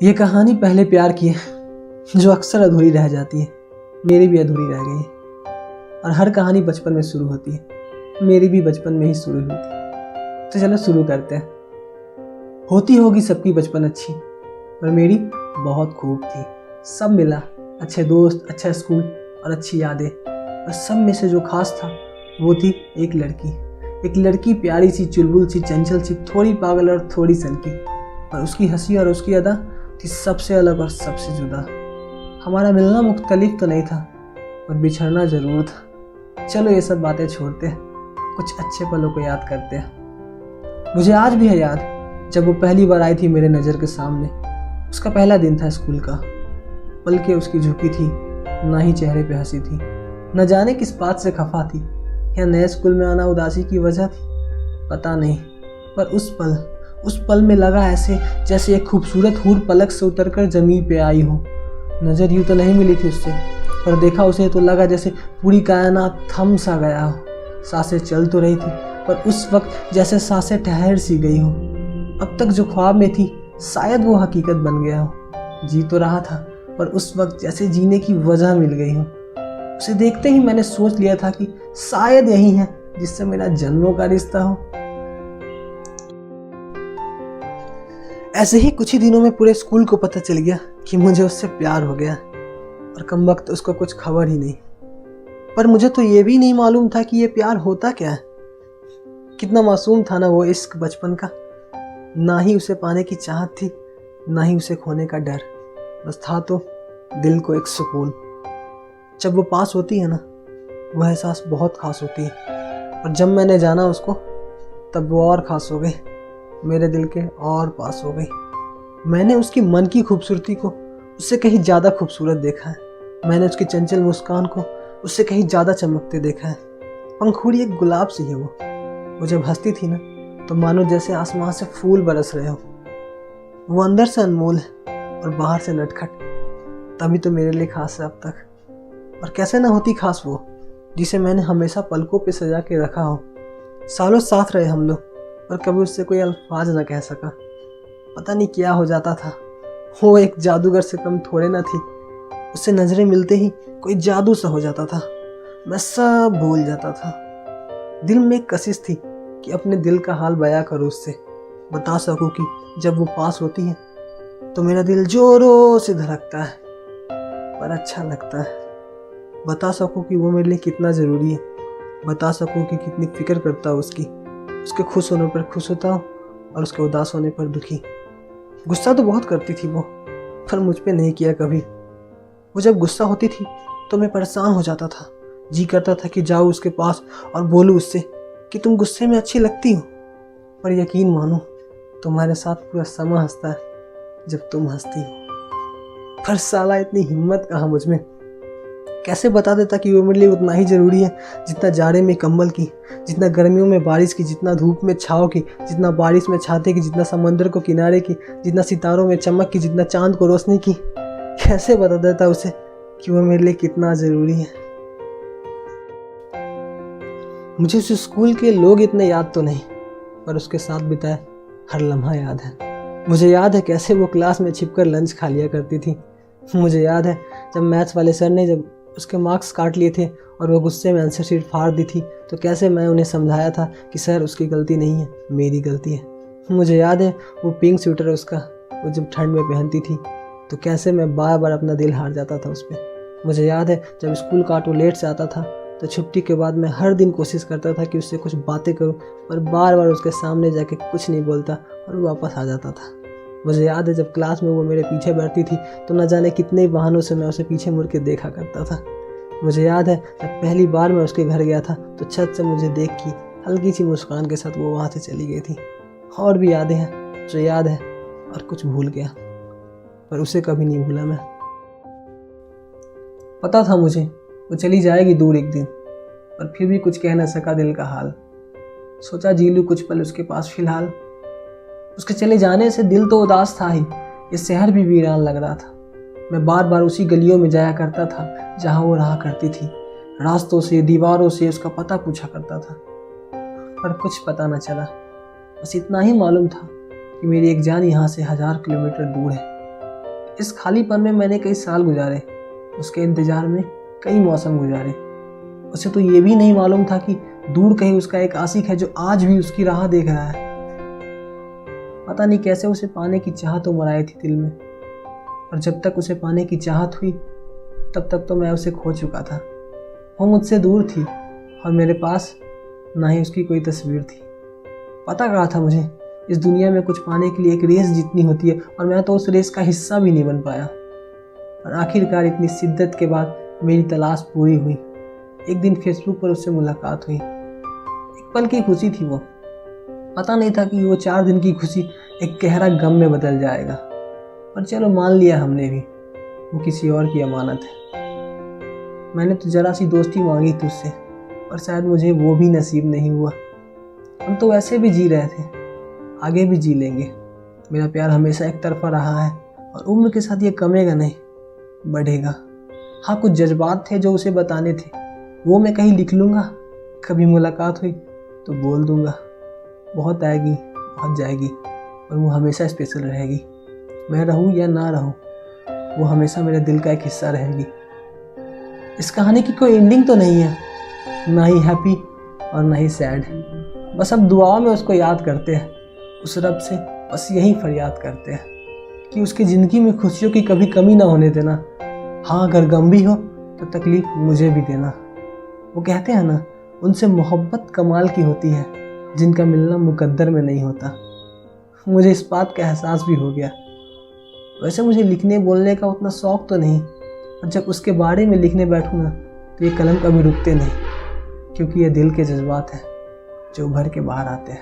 ये कहानी पहले प्यार की है जो अक्सर अधूरी रह जाती है। मेरी भी अधूरी रह गई है। और हर कहानी बचपन में शुरू होती है। मेरी भी बचपन में ही शुरू हुई थी। तो चलो शुरू करते हैं। होती होगी सबकी बचपन अच्छी, पर मेरी बहुत खूब थी। सब मिला, अच्छे दोस्त, अच्छा स्कूल और अच्छी यादें। और सब में से जो खास था वो थी एक लड़की प्यारी सी, चुलबुल सी, चंचल सी, थोड़ी पागल और थोड़ी सनकी। पर उसकी हंसी और उसकी अदा थी सबसे अलग और सबसे जुदा। हमारा मिलना मुख्तलिफ तो नहीं था, पर बिछड़ना ज़रूर था। चलो ये सब बातें छोड़ते हैं, कुछ अच्छे पलों को याद करते हैं। मुझे आज भी है याद जब वो पहली बार आई थी मेरे नज़र के सामने। उसका पहला दिन था स्कूल का। पलकें उसकी झुकी थी, ना ही चेहरे पे हंसी थी। न जाने किस बात से खफा थी, या नए स्कूल में आना उदासी की वजह थी, पता नहीं। पर उस पल में लगा ऐसे जैसे एक खूबसूरत हूर पलक से उतरकर जमीन पे आई हो। नज़र यूँ तो नहीं मिली थी उससे, पर देखा उसे तो लगा जैसे पूरी कायनात थम सा गया हो। सांसें चल तो रही थी, पर उस वक्त जैसे सांसें ठहर सी गई हो। अब तक जो ख्वाब में थी शायद वो हकीकत बन गया हो। जी तो रहा था, पर उस वक्त जैसे जीने की वजह मिल गई हो। उसे देखते ही मैंने सोच लिया था कि शायद यही है जिससे मेरा जन्मों का रिश्ता हो। ऐसे ही कुछ ही दिनों में पूरे स्कूल को पता चल गया कि मुझे उससे प्यार हो गया, और कमबख्त उसको कुछ खबर ही नहीं। पर मुझे तो ये भी नहीं मालूम था कि ये प्यार होता क्या है। कितना मासूम था ना वो इश्क बचपन का। ना ही उसे पाने की चाहत थी, ना ही उसे खोने का डर। बस था तो दिल को एक सुकून। जब वो पास होती है ना, वह एहसास बहुत खास होती है। और जब मैंने जाना उसको, तब वो और ख़ास हो गई, मेरे दिल के और पास हो गई। मैंने उसकी मन की खूबसूरती को उससे कहीं ज़्यादा खूबसूरत देखा है। मैंने उसकी चंचल मुस्कान को उससे कहीं ज़्यादा चमकते देखा है। पंखुड़ी एक गुलाब सी है वो जब हंसती थी ना, तो मानो जैसे आसमान से फूल बरस रहे हो। वो अंदर से अनमोल है और बाहर से नटखट, तभी तो मेरे लिए खास है अब तक। और कैसे ना होती खास वो, जिसे मैंने हमेशा पलकों पे सजा के रखा हो। सालों साथ रहे हम लोग, पर कभी उससे कोई अल्फाज न कह सका। पता नहीं क्या हो जाता था। वो एक जादूगर से कम थोड़े ना थी। उससे नजरें मिलते ही कोई जादू सा हो जाता था। मैं सब भूल जाता था। दिल में एक कशिश थी कि अपने दिल का हाल बयां करूं उससे, बता सकूं कि जब वो पास होती है तो मेरा दिल जोरों से धड़कता है, पर अच्छा लगता है। बता सकूं कि वो मेरे लिए कितना ज़रूरी है। बता सकूं कि कितनी फिक्र करता हूँ उसके खुश होने पर खुश होता हूँ और उसके उदास होने पर दुखी। गुस्सा तो बहुत करती थी वो, पर मुझ पे नहीं किया कभी। वो जब गुस्सा होती थी तो मैं परेशान हो जाता था। जी करता था कि जाऊँ उसके पास और बोलूँ उससे कि तुम गुस्से में अच्छी लगती हो। पर यकीन मानो, तुम्हारे साथ पूरा समय हंसता है जब तुम हंसती हो। पर साला इतनी हिम्मत कहाँ मुझ में। कैसे बता देता कि वो मेरे लिए उतना ही ज़रूरी है जितना जाड़े में कंबल की, जितना गर्मियों में बारिश की, जितना धूप में छाँव की, जितना बारिश में छाते की, जितना समंदर को किनारे की, जितना सितारों में चमक की, जितना चांद को रोशनी की। कैसे बता देता उसे कि वो मेरे लिए कितना ज़रूरी है। मुझे उस स्कूल के लोग इतने याद तो नहीं, पर उसके साथ बिताए हर लम्हा याद है। मुझे याद है कैसे वो क्लास में छिपकर लंच खा लिया करती थी। मुझे याद है जब मैथ्स वाले सर ने जब उसके मार्क्स काट लिए थे और वो गुस्से में आंसर शीट फाड़ दी थी, तो कैसे मैं उन्हें समझाया था कि सर उसकी गलती नहीं है, मेरी गलती है। मुझे याद है वो पिंक स्वेटर उसका वो जब ठंड में पहनती थी, तो कैसे मैं बार बार अपना दिल हार जाता था उस पर। मुझे याद है जब स्कूल का ऑटो लेट से आता था, तो छुट्टी के बाद मैं हर दिन कोशिश करता था कि उससे कुछ बातें करूं, पर बार बार उसके सामने जाके कुछ नहीं बोलता और वापस आ जाता था। मुझे याद है जब क्लास में वो मेरे पीछे बैठती थी, तो न जाने कितने बहानों से मैं उसे पीछे मुड़ के देखा करता था। मुझे याद है जब पहली बार मैं उसके घर गया था, तो छत से मुझे देख के हल्की सी मुस्कान के साथ वो वहाँ से चली गई थी। और भी यादें हैं जो याद है और कुछ भूल गया, पर उसे कभी नहीं भूला मैं। पता था मुझे वो चली जाएगी दूर एक दिन, पर फिर भी कुछ कह न सका दिल का हाल। सोचा जी लूँ कुछ पल उसके पास फिलहाल। उसके चले जाने से दिल तो उदास था ही, ये शहर भी वीरान लग रहा था। मैं बार बार उसी गलियों में जाया करता था जहाँ वो रहा करती थी। रास्तों से, दीवारों से उसका पता पूछा करता था, पर कुछ पता न चला। बस इतना ही मालूम था कि मेरी एक जान यहाँ से 1000 किलोमीटर दूर है। इस खालीपन में मैंने कई साल गुजारे, उसके इंतजार में कई मौसम गुजारे। उसे तो ये भी नहीं मालूम था कि दूर कहीं उसका एक आशिक है जो आज भी उसकी राह देख रहा है। पता नहीं कैसे उसे पाने की चाहत उमड़ आई थी दिल में, और जब तक उसे पाने की चाहत हुई तब तक तो मैं उसे खो चुका था। वो मुझसे दूर थी और मेरे पास ना ही उसकी कोई तस्वीर थी। पता कहा था मुझे इस दुनिया में कुछ पाने के लिए एक रेस जीतनी होती है, और मैं तो उस रेस का हिस्सा भी नहीं बन पाया। और आखिरकार इतनी शिद्दत के बाद मेरी तलाश पूरी हुई। एक दिन फेसबुक पर उससे मुलाकात हुई। एक पल की खुशी थी वो। पता नहीं था कि वो 4 दिन की खुशी एक गहरा गम में बदल जाएगा। पर चलो मान लिया हमने भी, वो किसी और की अमानत है। मैंने तो जरा सी दोस्ती मांगी थी उससे, और शायद मुझे वो भी नसीब नहीं हुआ। हम तो वैसे भी जी रहे थे, आगे भी जी लेंगे। मेरा प्यार हमेशा एक तरफा रहा है, और उम्र के साथ ये कमेगा नहीं, बढ़ेगा। हाँ, कुछ जज्बात थे जो उसे बताने थे, वो मैं कहीं लिख लूँगा। कभी मुलाकात हुई तो बोल दूँगा। बहुत आएगी, बहुत जाएगी, और वो हमेशा स्पेशल रहेगी। मैं रहूँ या ना रहूँ, वो हमेशा मेरे दिल का एक हिस्सा रहेगी। इस कहानी की कोई एंडिंग तो नहीं है, ना ही हैप्पी और ना ही सैड। बस अब दुआओं में उसको याद करते हैं, उस रब से बस यही फरियाद करते हैं कि उसकी ज़िंदगी में खुशियों की कभी कमी ना होने देना। हाँ, अगर गम भी हो तो तकलीफ़ मुझे भी देना। वो कहते हैं ना, उनसे मोहब्बत कमाल की होती है जिनका मिलना मुकद्दर में नहीं होता। मुझे इस बात का एहसास भी हो गया। वैसे मुझे लिखने बोलने का उतना शौक़ तो नहीं, और जब उसके बारे में लिखने बैठूँ ना तो ये कलम कभी रुकते नहीं, क्योंकि ये दिल के जज्बात हैं जो उभर के बाहर आते हैं।